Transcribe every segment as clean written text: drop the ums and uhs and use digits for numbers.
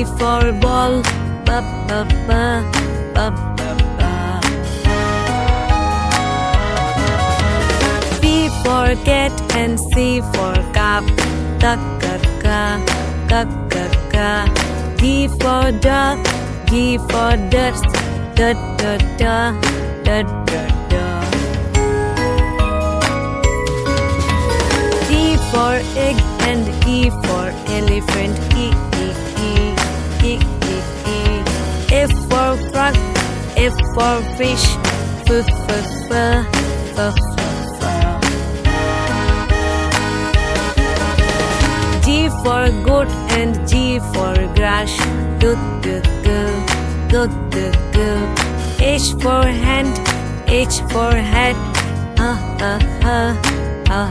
for ball, ba ba ba, ba ba ba. C for cat and C for cup, ka ka ka, ka ka ka. D for dog, D for dust, da da da, da da da. E for egg and E for elephant, E E E E E E. F for frog, F for fish, F F F F F. G for goat and G for grass, G G G G G G. H for hand, H for hat, ha ha ha ha.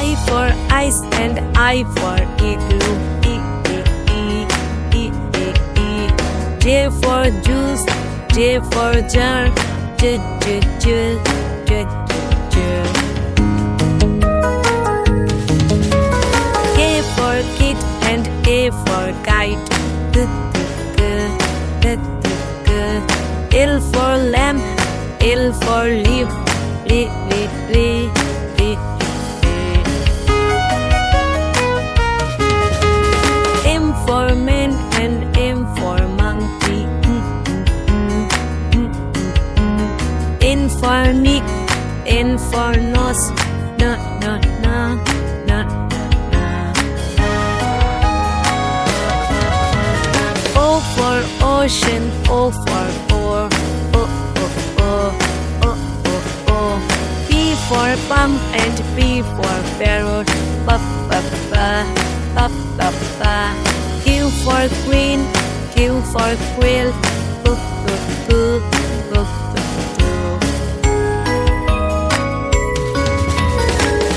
I for ice and I for igloo, E E E E E E. J for juice, J for jar, J J J J J. K for kit and A for kite, G G G G G. L for lamb, L for leaf, L L L L. M for man and M for monkey, N for Nick, N for nose, na na na na na. O for ocean, O for oar, O O O O O O. P for pump and P for parrot, pa pa pa pa pa pa. Q for queen, Q for quill, Q Q Q Q Q.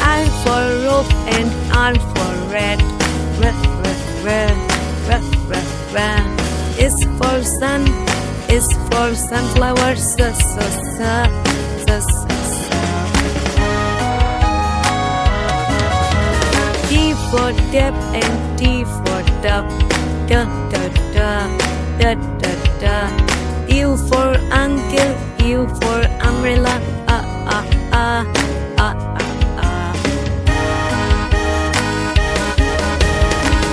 R for rope and R for rat, R R R R R R. S for sun, S for sunflower, S S S S S. T for tap and T for tub, da da da da da da. U for uncle, U for umbrella, ah ah ah ah ah ah.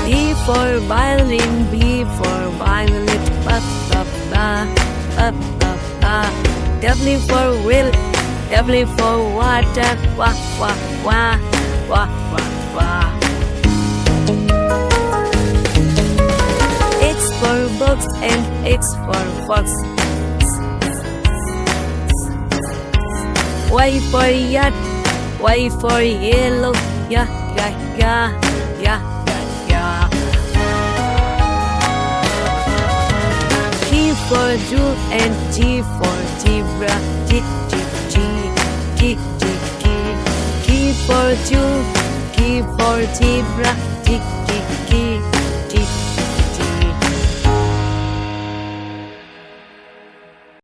V for violin, V for violet, ba ba ba ba ba ba. W for will, W for water, wah wah wah wah wah wah. X for box and X for fox. Y for yacht, Y for yellow, ya ya ya ya ya ya. G for jewel and G for zebra, G G G G G G. G for jewel, G for zebra, G G G.